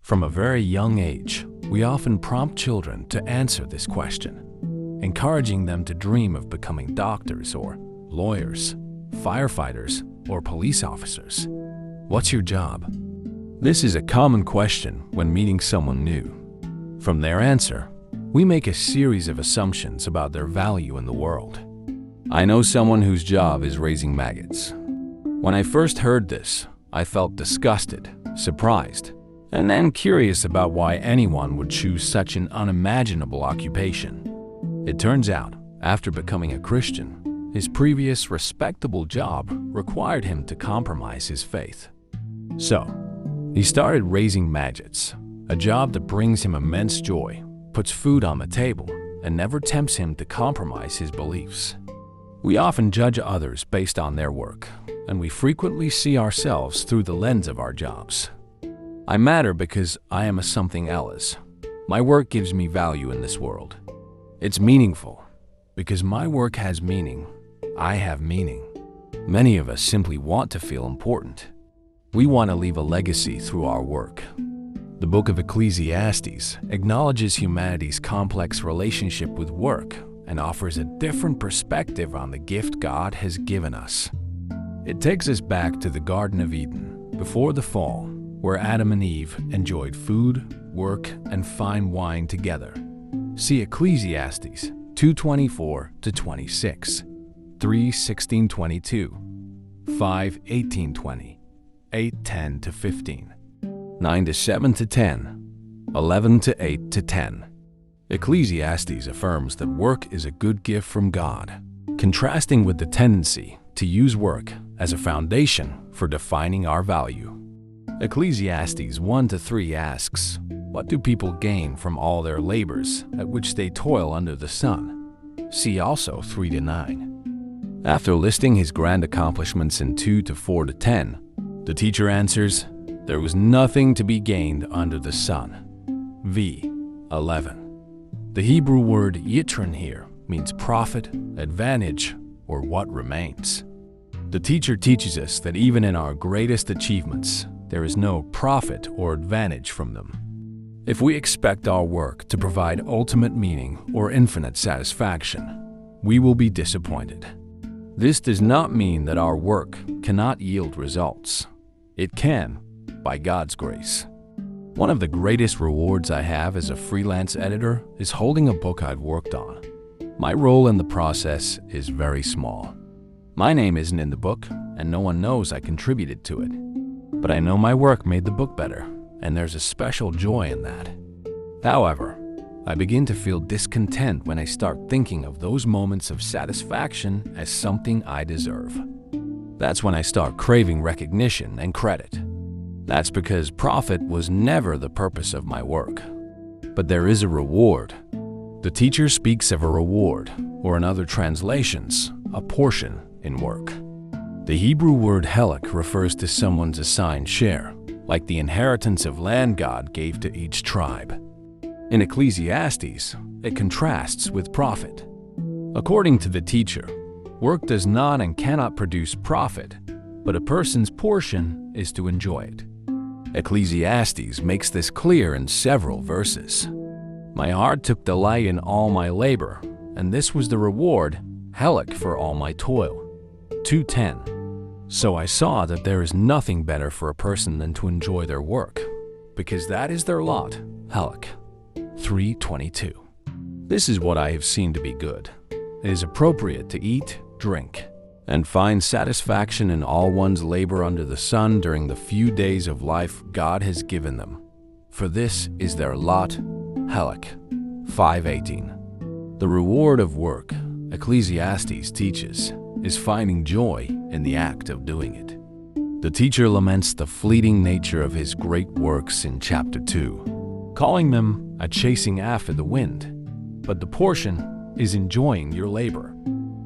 From a very young age, we often prompt children to answer this question, encouraging them to dream of becoming doctors or lawyers, firefighters, or police officers. What's your job? This is a common question when meeting someone new. From their answer, we make a series of assumptions about their value in the world. I know someone whose job is raising maggots. When I first heard this, I felt disgusted, surprised, and then curious about why anyone would choose such an unimaginable occupation. It turns out, after becoming a Christian, his previous respectable job required him to compromise his faith. So, he started raising maggots, a job that brings him immense joy, puts food on the table, and never tempts him to compromise his beliefs. We often judge others based on their work, and we frequently see ourselves through the lens of our jobs. I matter because I am a something else. My work gives me value in this world. It's meaningful because my work has meaning. I have meaning. Many of us simply want to feel important. We want to leave a legacy through our work. The book of Ecclesiastes acknowledges humanity's complex relationship with work and offers a different perspective on the gift God has given us. It takes us back to the Garden of Eden before the fall, where Adam and Eve enjoyed food, work, and fine wine together. See Ecclesiastes 2:24-26, 3:16-22, 5:18-20, 8:10-15, 9:7-10, 11:8-10. Ecclesiastes affirms that work is a good gift from God, contrasting with the tendency to use work as a foundation for defining our value. Ecclesiastes 1-3 asks, "What do people gain from all their labors at which they toil under the sun?" See also 3-9. After listing his grand accomplishments in 2-4-10, the teacher answers, "There was nothing to be gained under the sun." v. 11. The Hebrew word yitron here means profit, advantage, or what remains. The teacher teaches us that even in our greatest achievements, there is no profit or advantage from them. If we expect our work to provide ultimate meaning or infinite satisfaction, we will be disappointed. This does not mean that our work cannot yield results. It can, by God's grace. One of the greatest rewards I have as a freelance editor is holding a book I've worked on. My role in the process is very small. My name isn't in the book, and no one knows I contributed to it. But I know my work made the book better, and there's a special joy in that. However, I begin to feel discontent when I start thinking of those moments of satisfaction as something I deserve. That's when I start craving recognition and credit. That's because profit was never the purpose of my work. But there is a reward. The teacher speaks of a reward, or in other translations, a portion in work. The Hebrew word helek refers to someone's assigned share, like the inheritance of land God gave to each tribe. In Ecclesiastes, it contrasts with profit. According to the teacher, work does not and cannot produce profit, but a person's portion is to enjoy it. Ecclesiastes makes this clear in several verses. My heart took delight in all my labor, and this was the reward, helek, for all my toil. 2:10. So I saw that there is nothing better for a person than to enjoy their work, because that is their lot, helek. 3:22. This is what I have seen to be good. It is appropriate to eat, drink, and find satisfaction in all one's labor under the sun during the few days of life God has given them. For this is their lot, helek. 5:18. The reward of work, Ecclesiastes teaches, is finding joy in the act of doing it. The teacher laments the fleeting nature of his great works in chapter 2, calling them a chasing after the wind, but the portion is enjoying your labor.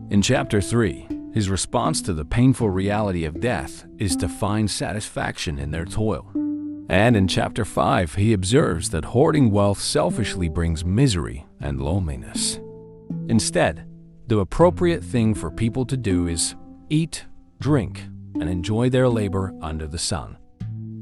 In chapter 3, his response to the painful reality of death is to find satisfaction in their toil. And in chapter 5, he observes that hoarding wealth selfishly brings misery and loneliness. Instead, the appropriate thing for people to do is eat, drink, and enjoy their labor under the sun.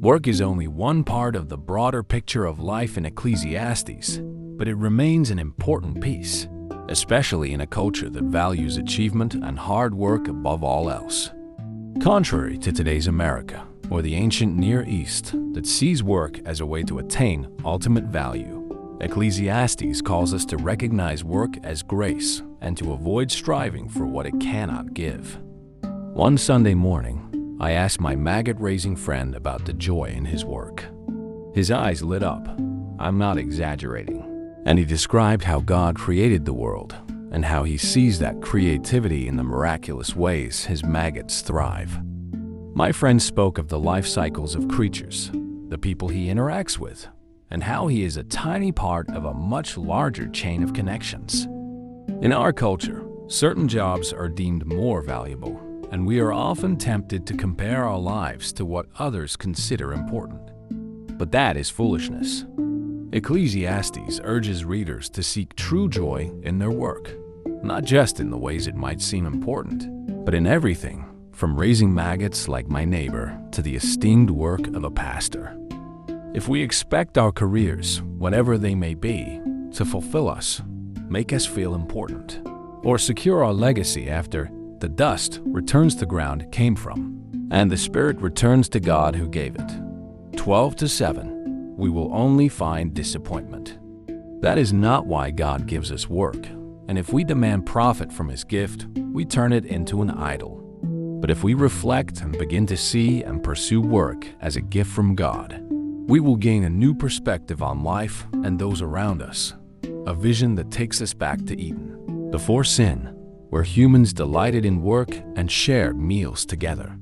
Work is only one part of the broader picture of life in Ecclesiastes, but it remains an important piece, especially in a culture that values achievement and hard work above all else. Contrary to today's America or the ancient Near East that sees work as a way to attain ultimate value, Ecclesiastes calls us to recognize work as grace and to avoid striving for what it cannot give. One Sunday morning, I asked my maggot-raising friend about the joy in his work. His eyes lit up, I'm not exaggerating, and he described how God created the world and how he sees that creativity in the miraculous ways his maggots thrive. My friend spoke of the life cycles of creatures, the people he interacts with, and how he is a tiny part of a much larger chain of connections. In our culture, certain jobs are deemed more valuable, and we are often tempted to compare our lives to what others consider important. But that is foolishness. Ecclesiastes urges readers to seek true joy in their work, not just in the ways it might seem important, but in everything from raising maggots like my neighbor to the esteemed work of a pastor. If we expect our careers, whatever they may be, to fulfill us, make us feel important, or secure our legacy after the dust returns to ground it came from, and the spirit returns to God who gave it, 12-7, we will only find disappointment. That is not why God gives us work, and if we demand profit from his gift, we turn it into an idol. But if we reflect and begin to see and pursue work as a gift from God, we will gain a new perspective on life and those around us, a vision that takes us back to Eden, before sin, where humans delighted in work and shared meals together.